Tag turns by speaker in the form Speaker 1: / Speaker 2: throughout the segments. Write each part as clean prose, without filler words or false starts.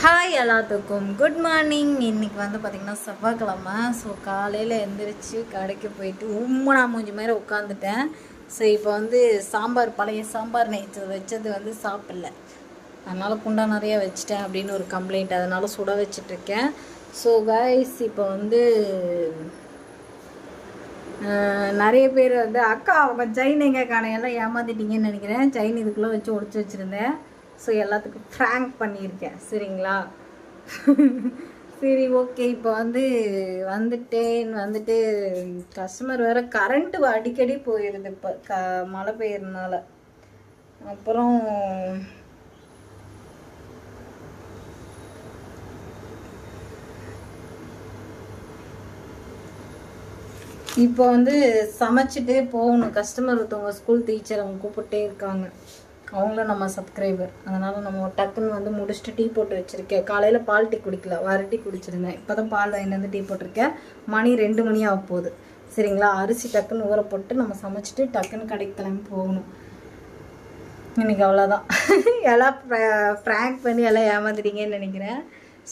Speaker 1: Hi எல்லாத்துக்கும் good morning. இன்றைக்கி வந்து பார்த்திங்கன்னா செவ்வாய்க்கிழமை. ஸோ காலையில் எழுந்திரிச்சு கடைக்கு போயிட்டு உம்முனா மூஞ்சி மாதிரி உட்காந்துட்டேன். ஸோ இப்போ வந்து சாம்பார், பழைய சாம்பார் நேற்று வச்சது வந்து சாப்பிடல, அதனால் குண்டா நிறையா வச்சிட்டேன் அப்படின்னு ஒரு கம்ப்ளைண்ட். அதனால் சுட வச்சிட்ருக்கேன். ஸோ கைஸ், இப்போ வந்து நிறைய பேர் வந்து அக்கா அவங்க செயின் எங்கே காணையெல்லாம் ஏமாத்திட்டீங்கன்னு நினைக்கிறேன். செயின் இதுக்குள்ளே வச்சு ஒடிச்சு வச்சுருந்தேன். ஸோ எல்லாத்துக்கும் ஃப்ராங்க் பண்ணியிருக்கேன், சரிங்களா? சரி, ஓகே. இப்போ வந்துட்டு கஸ்டமர் வேறு கரண்ட்டு அடிக்கடி போயிடுது இப்போ மழை பெய்யறதுனால. அப்புறம் இப்போ வந்து சமைச்சிட்டு போகணும். கஸ்டமர் ஒருத்தவங்க ஸ்கூல் டீச்சர், அவங்க கூப்பிட்டே இருக்காங்க. அவங்களும் நம்ம சப்ஸ்கிரைபர், அதனால் நம்ம டக்குன்னு வந்து முடிச்சுட்டு டீ போட்டு வச்சுருக்கேன். காலையில் பால் டீ குடிக்கல, வர டீ குடிச்சிருந்தேன். இப்போ தான் பால் வாங்கிட்டு வந்து டீ போட்டிருக்கேன். மணி 2 மணி ஆக போகுது, சரிங்களா? அரிசி டக்குன்னு ஊற போட்டு நம்ம சமைச்சிட்டு டக்குன்னு கடைக்கு கிளம்பி போகணும். இன்றைக்கி அவ்வளோதான். எல்லாம் ஃப்ராங்க் பண்ணி எல்லாம் ஏமாந்துட்டீங்கன்னு நினைக்கிறேன்.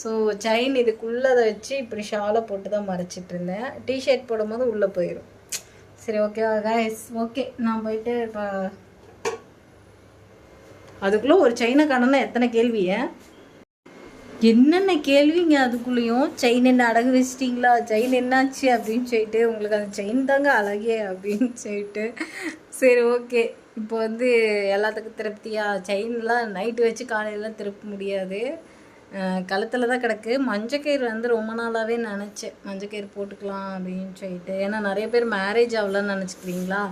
Speaker 1: ஸோ செயின் இதுக்குள்ளதை வச்சு இப்படி ஷாலை போட்டு தான் மறைச்சிட்டு இருந்தேன். டிஷர்ட் போடும்போது உள்ளே போயிடும். சரி, ஓகேவா கைஸ்? ஓகே, நான் போயிட்டு இப்போ அதுக்குள்ளே ஒரு செயினை காணோன்னா எத்தனை கேள்விய, என்னென்ன கேள்விங்க அதுக்குள்ளேயும். செயின் என்ன அடகு வச்சிட்டிங்களா, செயின் என்னாச்சு அப்படின்னு சொல்லிட்டு, உங்களுக்கு அந்த செயின் தாங்க அழகே அப்படின்னு சொல்லிட்டு. சரி, ஓகே. இப்போ வந்து எல்லாத்துக்கும் திருப்தியாக செயின்லாம் நைட்டு வச்சு காலையிலாம் திருப்ப முடியாது, கழுத்தில் தான் கிடக்கு. மஞ்சக்கயிறு வந்து ரொம்ப நாளாகவே நினச்சேன், மஞ்சக்கயிறு போட்டுக்கலாம் அப்படின்னு சொல்லிட்டு. ஏன்னா நிறைய பேர் மேரேஜ் ஆகலன்னு நினச்சிக்கிறீங்களா,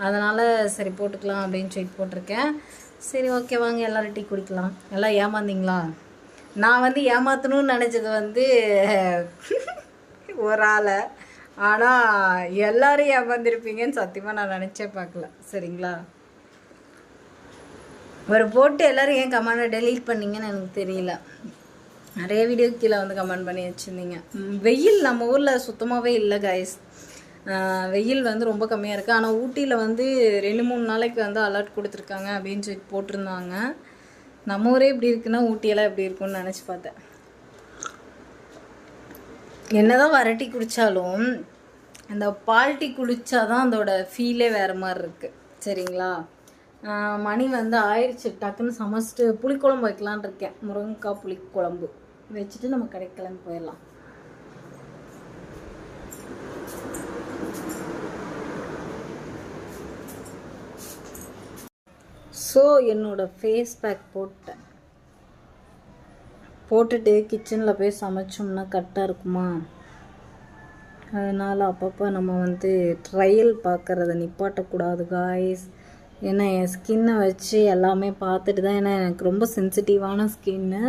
Speaker 1: அதனால் சரி போட்டுக்கலாம் அப்படின்னு சொல்லிட்டு போட்டிருக்கேன். சரி, ஓகே, வாங்க எல்லோரும் டீ குடிக்கலாம். எல்லாம் ஏமாந்தீங்களா? நான் வந்து ஏமாற்றணும்னு நினச்சது வந்து ஒரு ஆளை, ஆனால் எல்லோரும் ஏமாந்துருப்பீங்கன்னு சத்தியமாக நான் நினச்சே பார்க்கல, சரிங்களா? ஒரு போட்டு எல்லோரும் ஏன் கமெண்டை டெலீட் பண்ணிங்கன்னு எனக்கு தெரியல. நிறைய வீடியோ கீழே வந்து கமெண்ட் பண்ணி வச்சுருந்தீங்க. வெயில் நம்ம ஊரில் சுத்தமாகவே இல்லை கைஸ். வெயில் வந்து ரொம்ப கம்மியாக இருக்குது. ஆனால் ஊட்டியில் வந்து 2-3 நாளைக்கு வந்து அலர்ட் கொடுத்துருக்காங்க அப்படின்னு சொல்லி போட்டிருந்தாங்க. நம்ம ஊரே இப்படி இருக்குன்னா ஊட்டியெல்லாம் எப்படி இருக்குன்னு நினச்சி பார்த்தேன். என்னதான் வரட்டி குடித்தாலும் அந்த பால் டீ குடித்தாதான் அதோட ஃபீலே வேறு மாதிரி இருக்குது, சரிங்களா? மணி வந்து ஆயிடுச்சு. டக்குன்னு சமைச்சிட்டு புளிக்குழம்பு வைக்கலான் இருக்கேன். முருங்கைக்காய் புளிக்குழம்பு வச்சுட்டு நம்ம கடைக்கு கிளம்பி போயிடலாம். ஸோ என்னோடய ஃபேஸ் பேக் போட்டுட்டு கிச்சனில் போய் சமைச்சோம்னா கரெக்டாக இருக்குமா? அதனால் அப்பப்போ நம்ம வந்து ட்ரையல் பார்க்குறத நிப்பாட்டக்கூடாது காய்ஸ். ஏன்னா என் ஸ்கின்னை வச்சு எல்லாமே பார்த்துட்டு தான், ஏன்னா எனக்கு ரொம்ப சென்சிட்டிவான ஸ்கின்னு.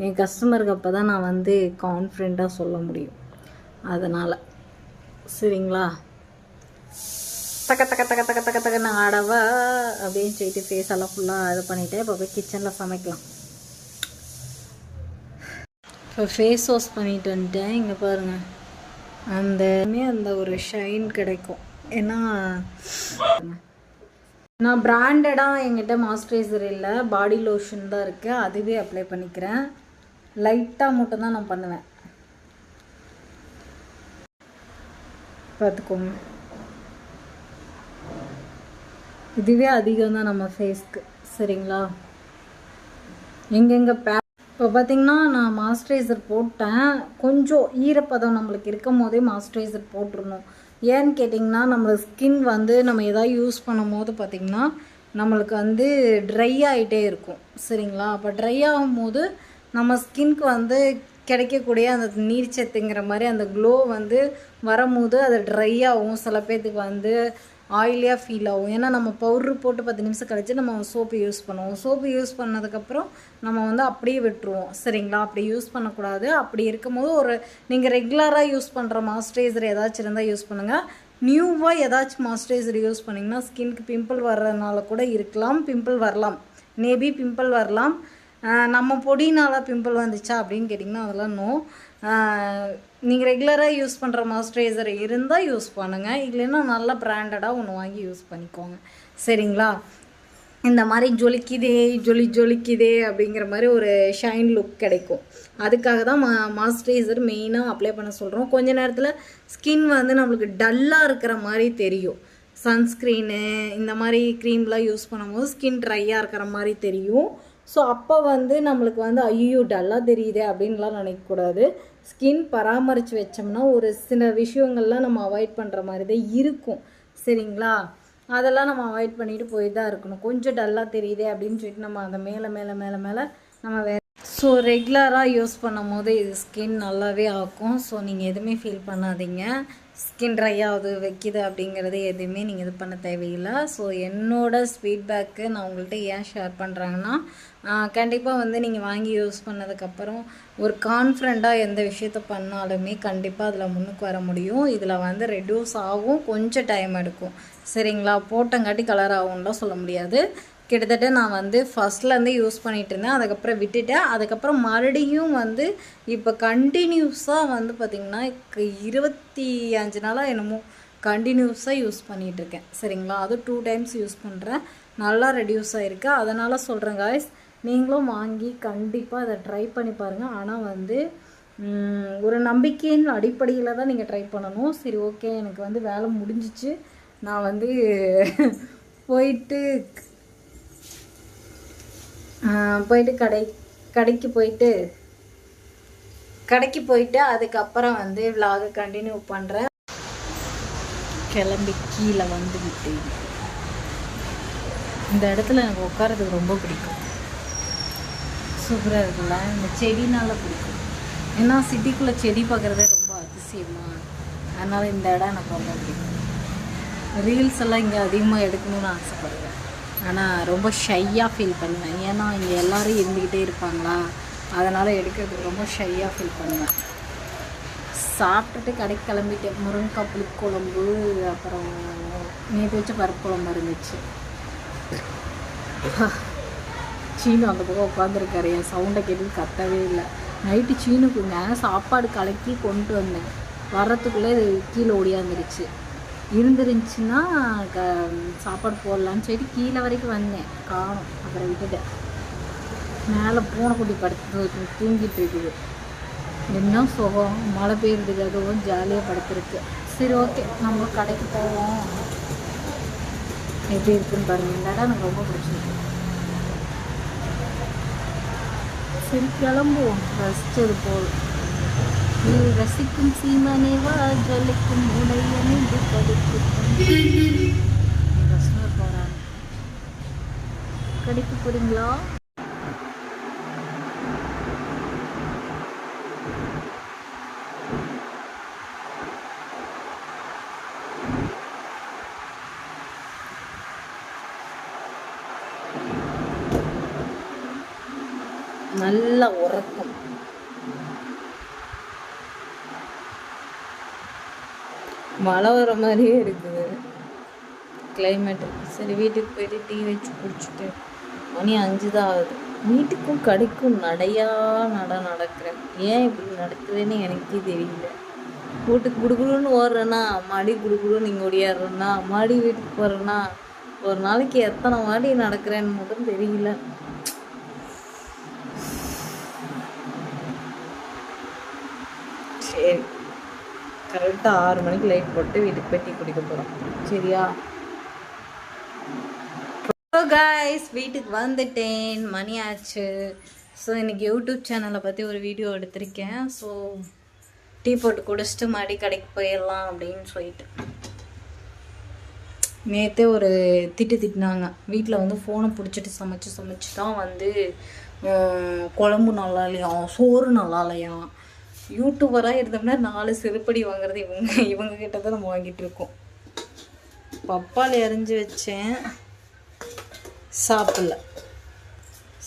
Speaker 1: என் கஸ்டமருக்கு அப்போ தான் நான் வந்து கான்ஃபிடெண்ட்டாக சொல்ல முடியும். அதனால் சரிங்களா? தக்க தக்க தக்க தக்க தக்க தக்கன்னு ஆடவா அப்படின்னு சொல்லிட்டு ஃபேஸ் எல்லாம் ஃபுல்லாக இது பண்ணிவிட்டு இப்போ போய் கிச்சனில் சமைக்கலாம். இப்போ ஃபேஸ் வாஷ் பண்ணிட்டு வந்துட்டேன். இங்கே பாருங்கள், அந்த ஒரு ஷைன் கிடைக்கும். ஏன்னா நான் பிராண்டடாக என்கிட்ட மாய்ஸ்சரைசர் இல்லை, பாடி லோஷன் தான் இருக்குது. அதுவே அப்ளை பண்ணிக்கிறேன். லைட்டாக மட்டும்தான் நான் பண்ணுவேன், பார்த்துக்கோங்க. இதுவே அதிகம் தான் நம்ம ஃபேஸ்க்கு, சரிங்களா? எங்கெங்கே இப்போ பார்த்திங்கன்னா நான் மாய்ஸ்சரைசர் போட்டேன். கொஞ்சம் ஈரப்பதம் நம்மளுக்கு இருக்கும் போதே மாய்ஸ்சரைசர் போட்டுருணும். ஏன்னு கேட்டிங்கன்னா, நம்ம ஸ்கின் வந்து நம்ம எதாவது யூஸ் பண்ணும் போது பார்த்திங்கன்னா நம்மளுக்கு வந்து ட்ரை ஆகிட்டே இருக்கும், சரிங்களா? அப்போ ட்ரை ஆகும்போது நம்ம ஸ்கின்க்கு வந்து கிடைக்கக்கூடிய அந்த நீர்ச்சத்துங்கிற மாதிரி அந்த க்ளோ வந்து வரும்போது அது ட்ரை ஆகும். சில பேர்த்துக்கு வந்து ஆயிலியாக ஃபீல் ஆகும். ஏன்னா நம்ம பவுட்ரு போட்டு 10 நிமிஷம் கழிச்சு நம்ம சோப்பு யூஸ் பண்ணுவோம். சோப்பு யூஸ் பண்ணதுக்கப்புறம் நம்ம வந்து அப்படியே விட்டுருவோம், சரிங்களா? அப்படி யூஸ் பண்ணக்கூடாது. அப்படி இருக்கும்போது நீங்கள் ரெகுலராக யூஸ் பண்ணுற மாய்ஸ்சரைசர் ஏதாச்சும் இருந்தால் யூஸ் பண்ணுங்கள். நியூவாக ஏதாச்சும் மாய்ஸ்சரைசர் யூஸ் பண்ணிங்கன்னா ஸ்கின்க்கு பிம்பிள் வர்றதுனால கூட இருக்கலாம், பிம்பிள் வரலாம், மேபி பிம்பிள் வரலாம். நம்ம பொடினால் பிம்பிள் வந்துச்சா அப்படின்னு கேட்டிங்கன்னா அதெல்லாம் நோ. நீங்கள் ரெகுலராக யூஸ் பண்ணுற மாய்ஸ்சரைசர் இருந்தால் யூஸ் பண்ணுங்கள், இல்லைன்னா நல்ல பிராண்டடாக ஒன்று வாங்கி யூஸ் பண்ணிக்கோங்க, சரிங்களா? இந்த மாதிரி ஜொலிக்குதே அப்படிங்கிற மாதிரி ஒரு ஷைன் லுக் கிடைக்கும். அதுக்காக தான் மாய்ஸ்சரைசர் மெயினாக அப்ளை பண்ண சொல்கிறோம். கொஞ்ச நேரத்தில் ஸ்கின் வந்து நம்மளுக்கு டல்லாக இருக்கிற மாதிரி தெரியும். சன்ஸ்க்ரீனு இந்த மாதிரி க்ரீம்லாம் யூஸ் பண்ணும்போது ஸ்கின் ட்ரையாக இருக்கிற மாதிரி தெரியும். ஸோ அப்போ வந்து நம்மளுக்கு வந்து ஐயோ டல்லாக தெரியுதே அப்படின்லாம் நினைக்கக்கூடாது. ஸ்கின் பராமரித்து வச்சோம்னா ஒரு சில விஷயங்கள்லாம் நம்ம அவாய்ட் பண்ணுற மாதிரி தான் இருக்கும். சரிங்களா? அதெல்லாம் நம்ம அவாய்ட் பண்ணிவிட்டு போய் தான் இருக்கணும். கொஞ்சம் டல்லாக தெரியுதே அப்படின்னு சொல்லிட்டு நம்ம அதை மேலே நம்ம வேறு ஸோ ரெகுலராக யூஸ் பண்ணும் போது இது ஸ்கின் நல்லாவே ஆக்கும். ஸோ நீங்கள் எதுவுமே ஃபீல் பண்ணாதீங்க. ஸ்கின் ட்ரை ஆகுது வைக்கிது அப்படிங்கிறது எதுவுமே நீங்கள் இது பண்ண தேவையில்லை. ஸோ என்னோடய ஃபீட்பேக்கு நான் உங்கள்கிட்ட ஏன் ஷேர் பண்ணுறாங்கன்னா, கண்டிப்பாக வந்து நீங்கள் வாங்கி யூஸ் பண்ணதுக்கப்புறம் ஒரு கான்ஃபிடண்ட்டாக எந்த விஷயத்த பண்ணாலுமே கண்டிப்பாக அதில் முன்னுக்கு வர முடியும். இதில் வந்து ரெடியூஸ் ஆகும், கொஞ்சம் டைம் எடுக்கும். சரிங்களா? போட்டங்காட்டி கலர் ஆகும்லாம் சொல்ல முடியாது. கிட்டத்தட்ட நான் வந்து ஃபஸ்ட்லேருந்து யூஸ் பண்ணிகிட்டு இருந்தேன், அதுக்கப்புறம் விட்டுட்டேன். அதுக்கப்புறம் மறுபடியும் வந்து இப்போ கண்டினியூஸாக வந்து பார்த்திங்கன்னா 25 நாளாக என்னமோ கண்டினியூஸாக யூஸ் பண்ணிகிட்ருக்கேன். சரிங்களா? அது 2 டைம்ஸ் யூஸ் பண்ணுறேன். நல்லா ரெடியூஸ் ஆகிருக்கு. அதனால் சொல்கிறேன் காய்ஸ், நீங்களும் வாங்கி கண்டிப்பாக அதை ட்ரை பண்ணி பாருங்கள். ஆனால் வந்து ஒரு நம்பிக்கையின் அடிப்படையில் தான் நீங்கள் ட்ரை பண்ணணும். சரி, ஓகே, எனக்கு வந்து வேலை முடிஞ்சிச்சு, நான் வந்து போயிட்டு கடைக்கு போயிட்டு அதுக்கப்புறம் வந்து விலாகை கண்டினியூ பண்ணுறேன். கிளம்பி கீழே வந்து விட்டு இந்த இடத்துல எனக்கு உட்காரதுக்கு ரொம்ப பிடிக்கும். சூப்பராக இருக்குல்ல? இந்த செடினால பிடிக்கும். ஏன்னா சிட்டிக்குள்ளே செடி பார்க்குறதே ரொம்ப அதிசயமாக, அதனால் இந்த இடம் எனக்கு ரொம்ப பிடிக்கும். ரீல்ஸ் எல்லாம் இங்கே அதிகமாக எடுக்கணும்னு ஆசைப்படுவேன். ஆனால் ரொம்ப ஷையாக ஃபீல் பண்ணுவேன். ஏன்னா இங்கே எல்லோரும் இருந்துக்கிட்டே இருப்பாங்களா, அதனால் எடுக்கிறதுக்கு ரொம்ப ஷையாக ஃபீல் பண்ணுவேன். சாப்பிட்டுட்டு கடைக்கு கிளம்பிட்டேன். முருங்கைக்காய் புளிக்குழம்பு, அப்புறம் நேற்று வச்ச பருப்பு குழம்பு இருந்துச்சு. சீனு அந்த பக்கம் உட்காந்துருக்காரு. என் சவுண்டை கேட்டு கத்தவே இல்லை. நைட்டு சீனுக்குங்க சாப்பாடு கலக்கி கொண்டு வந்தேன். வர்றதுக்குள்ளே கீழே ஓடியாந்துருச்சு. இருந்துருந்துச்சுன்னா சாப்பாடு போடலான்னு சொல்லிட்டு கீழே வரைக்கும் வந்தேன், காணும். அப்புறம் விட்டுட்டேன். மேலே பூனைக்குட்டி படுத்து தூங்கிட்டு இருக்குது. என்ன சுகம், மழை பெய்யறதுக்காகவும் ஜாலியாக படுத்துருக்கு. சரி, ஓகே, நம்ம கடைக்கு போவோம். எப்படி இருக்குன்னு பாருங்கள். இந்த இடம் எனக்கு ரொம்ப பிடிச்சிருக்கு. சரி, கிளம்புவோம். ரசித்தது போல் ரசிக்கும் சீமனேவா ஜலிக்கும் உடையணிந்து படிக்கும் போகிறாங்க. கடைக்கு போகிறீங்களா? நல்ல உறக்கம். மழை வர மாதிரியே இருக்குது கிளைமேட்டு. சரி, வீட்டுக்கு போயிட்டு டீ வச்சு குடிச்சிட்டு மணி 5 தான் ஆகுது. வீட்டுக்கும் கடைக்கும் நடக்கிறேன். ஏன் இப்படி நடக்குதுன்னு எனக்கே தெரியல. வீட்டுக்கு குடுகுடுன்னு ஓடுறேன்னா மாடி குடுகுடுன்னு நீங்கள் ஓடியாடுறேன்னா மாடி வீட்டுக்கு போகிறேன்னா ஒரு நாளைக்கு எத்தனை மாடி நடக்கிறேன்னு மட்டும் தெரியல. சரி, கரெக்டாக 6 மணிக்கு லைட் போட்டு வீட்டுக்கு போய் டீ குடிக்க போகிறோம். சரியா? கைஸ், வீட்டுக்கு வந்துட்டேன், மணி ஆச்சு. ஸோ இன்றைக்கி யூடியூப் சேனலை பற்றி ஒரு வீடியோ எடுத்திருக்கேன். ஸோ டீ போட்டு குடிச்சிட்டு மறுபடி கடைக்கு போயிடலாம் அப்படின்னு சொல்லிட்டு. நேற்றே ஒரு திட்டினாங்க வீட்டில் வந்து ஃபோனை பிடிச்சிட்டு சமைச்சு தான் வந்து குழம்பு நல்லா இல்லையா, சோறு நல்லா இல்லையா. யூடியூபராக இருந்தோம்னா 4 செருப்படி வாங்குறது இவங்க கிட்ட தான் நம்ம வாங்கிட்டு இருக்கோம். பப்பாளி அரிஞ்சு வச்சேன், சாப்பிடல.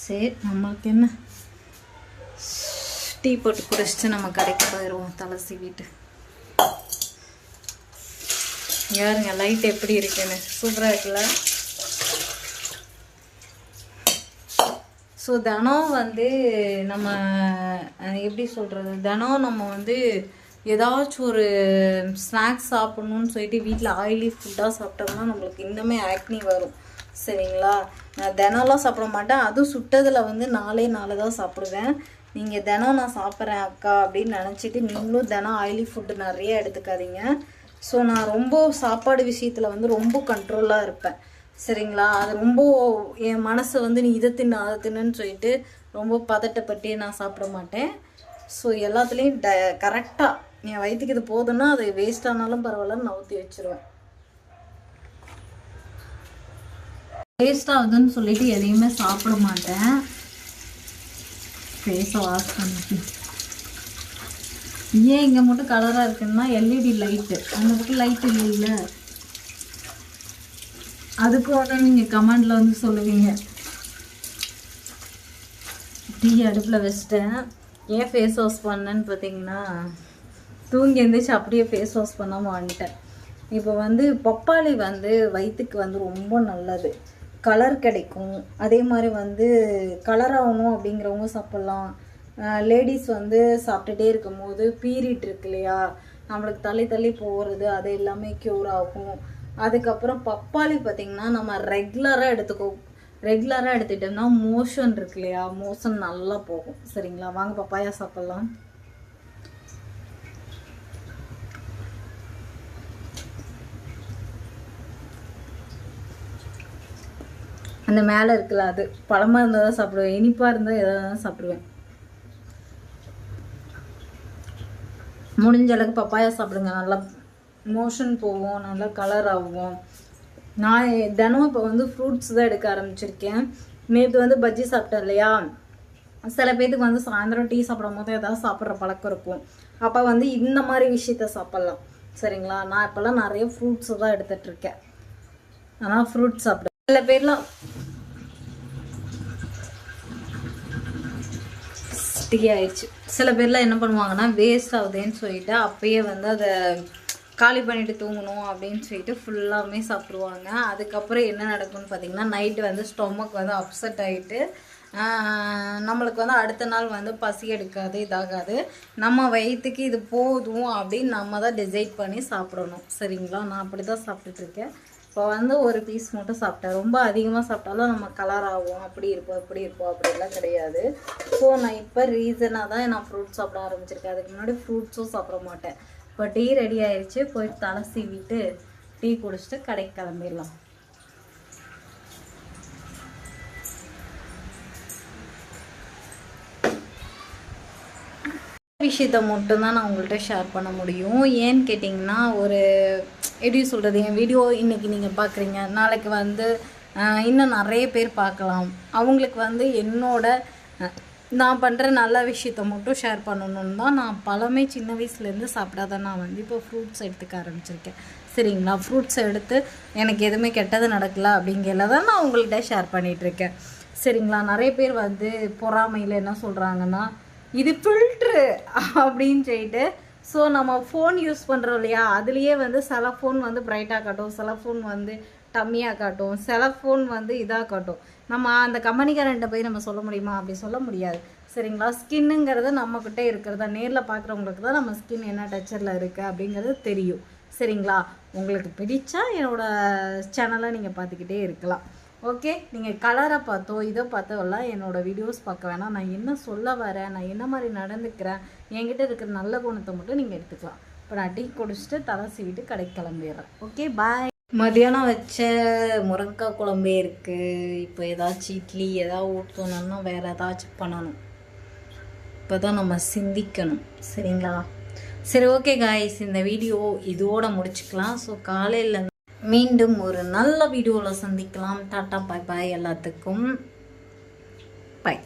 Speaker 1: சரி, நம்மளுக்கு என்ன, டீ போட்டு குடிச்சிட்டு நம்ம கடைக்கு போயிடுவோம். தலை சீவிட்டு யாருங்க லைட் எப்படி இருக்குன்னு சூப்பராக இருக்குல்ல? ஸோ தினம் வந்து நம்ம எப்படி சொல்கிறது, தினம் நம்ம வந்து ஏதாச்சும் ஒரு ஸ்நாக்ஸ் சாப்பிட்ணுன்னு சொல்லிட்டு வீட்டில் ஆயிலி ஃபுட்டாக சாப்பிட்டோம்னா நம்மளுக்கு இன்னுமே ஆக்னி வரும். சரிங்களா. நான் தினம்லாம் சாப்பிட மாட்டேன், அதுவும் சுட்டதில் வந்து 4 தான் சாப்பிடுவேன். நீங்கள் தினம் நான் சாப்பிட்றேன் அக்கா அப்படின்னு நினச்சிட்டு நீங்களும் தினம் ஆயிலி ஃபுட்டு நிறைய எடுத்துக்காதீங்க. ஸோ நான் ரொம்ப சாப்பாடு விஷயத்தில் வந்து ரொம்ப கண்ட்ரோலாக இருப்பேன் சரிங்களா. அது ரொம்ப என் மனசை வந்து நீ இதை தின்னு அதை தின்னுன்னு சொல்லிட்டு ரொம்ப பதட்டப்பட்டு நான் சாப்பிட மாட்டேன். ஸோ எல்லாத்துலேயும் கரெக்டாக என் வயிற்றுக்கு இது போதுன்னா அது வேஸ்ட் ஆனாலும் பரவாயில்லன்னு நான் ஊற்றி வச்சுருவேன். வேஸ்ட் ஆகுதுன்னு சொல்லிட்டு எதையுமே சாப்பிட மாட்டேன். ஃபேஸை வாஷ் பண்ணிட்டு ஏன் இங்கே மட்டும் கலராக இருக்குன்னா எல்இடி லைட்டு, அந்த மட்டும் லைட் இல்லைல்ல, அதுக்கு வந்து நீங்கள் கமெண்டில் வந்து சொல்லுவீங்க. டீ அடுப்பில் வச்சிட்டேன். ஏன் ஃபேஸ் வாஷ் பண்ணேன்னு பார்த்தீங்கன்னா தூங்கி எழுந்திரிச்சு அப்படியே ஃபேஸ் வாஷ் பண்ணாமல் வந்துட்டேன். இப்போ வந்து பப்பாளி வந்து வயிற்றுக்கு வந்து ரொம்ப நல்லது, கலர் கிடைக்கும். அதே மாதிரி வந்து கலர் ஆகணும் அப்படிங்கிறவங்க சாப்பிட்லாம். லேடிஸ் வந்து சாப்பிட்டுட்டே இருக்கும் போது பீரியட் இருக்கு இல்லையா, நம்மளுக்கு தள்ளி தள்ளி போகிறது அது எல்லாமே க்யூர் ஆகும். அதுக்கப்புறம் பப்பாளி பார்த்திங்கன்னா நம்ம ரெகுலராக எடுத்துக்கிட்டோம்னா மோஷன் இருக்கு இல்லையா, மோஷன் நல்லா போகும் சரிங்களா. வாங்க பப்பாயா சாப்பிட்லாம். அந்த மேலே இருக்குல்ல அது பழமாக இருந்தால் தான் சாப்பிடுவேன், இனிப்பாக இருந்தால் எதாவது தான் சாப்பிடுவேன். முடிஞ்ச அளவுக்கு பப்பாயா சாப்பிடுங்க, நல்லா மோஷன் போகும், நல்லா கலர் ஆகும். நான் தினமும் இப்போ வந்து ஃப்ரூட்ஸ் தான் எடுக்க ஆரம்பிச்சிருக்கேன். நேற்று வந்து பஜ்ஜி சாப்பிட்டேன் இல்லையா, சில பேத்துக்கு வந்து சாயந்தரம் டீ சாப்பிடும் போது ஏதாவது சாப்பிட்ற பழக்கம் இருக்கும். அப்போ வந்து இந்த மாதிரி விஷயத்த சாப்பிட்லாம் சரிங்களா. நான் இப்போல்லாம் நிறைய ஃப்ரூட்ஸு தான் எடுத்துகிட்ருக்கேன், ஆனால் ஃப்ரூட்ஸ் சாப்பிடுவேன். சில பேர்லாம் டீ ஆயிடுச்சு. சில பேர்லாம் என்ன பண்ணுவாங்கன்னா வேஸ்ட் ஆகுதுன்னு சொல்லிட்டு அப்பயே வந்து அதை காலி பண்ணிட்டு தூங்கணும் அப்படின்னு சொல்லிட்டு ஃபுல்லாமே சாப்பிடுவாங்க. அதுக்கப்புறம் என்ன நடக்கும்னு பார்த்தீங்கன்னா நைட்டு வந்து ஸ்டொமக் வந்து அப்செட் ஆகிட்டு நம்மளுக்கு வந்து அடுத்த நாள் வந்து பசி எடுக்காது, இதாகாது. நம்ம வயிற்றுக்கு இது போதும் அப்படின்னு நம்ம தான் டிசைட் பண்ணி சாப்பிடணும் சரிங்களா. நான் அப்படி தான் சாப்பிட்டுட்ருக்கேன். இப்போ வந்து ஒரு பீஸ் மட்டும் சாப்பிட்டேன். ரொம்ப அதிகமாக சாப்பிட்டாலும் நம்ம கலர் ஆகும், அப்படி இருப்போம் அப்படிலாம் கிடையாது. ஸோ நான் இப்போ ரீசனாக தான் நான் ஃப்ரூட்ஸ் சாப்பிட ஆரம்பிச்சிருக்கேன். அதுக்கு முன்னாடி ஃப்ரூட்ஸும் சாப்பிட மாட்டேன். இப்போ டீ ரெடி ஆயிடுச்சு, போய் தலை சீவிட்டு டீ குடிச்சிட்டு கடைக்கு கிளம்பிடலாம். விஷயத்த மட்டும்தான் நான் உங்கள்கிட்ட ஷேர் பண்ண முடியும். ஏன்னு கேட்டிங்கன்னா ஒரு எப்படி சொல்கிறது, என் வீடியோ இன்றைக்கி நீங்கள் பார்க்குறீங்க, நாளைக்கு வந்து இன்னும் நிறைய பேர் பார்க்கலாம். அவங்களுக்கு வந்து நான் பண்ணுற நல்ல விஷயத்த மட்டும் ஷேர் பண்ணணுன்னு தான் நான் பழமே சின்ன வயசுலேருந்து சாப்பிடாத நான் வந்து இப்போ ஃப்ரூட்ஸ் எடுத்துக்க ஆரம்பிச்சிருக்கேன் சரிங்களா. ஃப்ரூட்ஸ் எடுத்து எனக்கு எதுவுமே கெட்டது நடக்கல அப்படிங்கிறத தான் நான் உங்கள்கிட்ட ஷேர் பண்ணிகிட்ருக்கேன் சரிங்களா. நிறைய பேர் வந்து பொறாமையில் என்ன சொல்கிறாங்கன்னா இது ஃபில்ட்ரு அப்படின்னு சொல்லிட்டு. ஸோ நம்ம ஃபோன் யூஸ் பண்ணுறோம் இல்லையா, அதுலேயே வந்து சில ஃபோன் வந்து பிரைட்டாக காட்டும், சில ஃபோன் வந்து டம்மியாக காட்டும், சில ஃபோன் வந்து இதாக காட்டும். நம்ம அந்த கம்பெனிக்காரன்ட்ட போய் நம்ம சொல்ல முடியுமா, அப்படி சொல்ல முடியாது சரிங்களா. ஸ்கின்னுங்கிறது நம்மக்கிட்ட இருக்கிறதா, நேரில் பார்க்குறவங்களுக்கு தான் நம்ம ஸ்கின் என்ன டச்சரில் இருக்குது அப்படிங்கிறது தெரியும் சரிங்களா. உங்களுக்கு பிடிச்சா என்னோடய சேனலை நீங்கள் பார்த்துக்கிட்டே இருக்கலாம். ஓகே, நீங்கள் கலரை பார்த்தோ இதை பார்த்தோ எல்லாம் என்னோடய வீடியோஸ் பார்க்க வேணாம். நான் என்ன சொல்ல வரேன், நான் என்ன மாதிரி நடந்துக்கிறேன், என்கிட்ட இருக்கிற நல்ல குணத்தை மட்டும் நீங்கள் எடுத்துக்கலாம். இப்போ நான் டீ குடிச்சிட்டு தலை சீவிட்டு கடைக்கு கிளம்பிடுறேன். Okay bye. மதியானம் வச்ச முருங்கைக்காய் குழம்பே இருக்குது. இப்போ ஏதாச்சும் இட்லி ஏதாவது ஊற்றணும்னா வேறு ஏதாச்சும் பண்ணணும். இப்போ தான் நம்ம சிந்திக்கணும் சரிங்களா. சரி ஓகே காய்ஸ், இந்த வீடியோ இதோட முடிச்சுக்கலாம். ஸோ காலையில் மீண்டும் ஒரு நல்ல வீடியோவில் சந்திக்கலாம். டாட்டா பாய் பாய் எல்லாத்துக்கும். பாய்.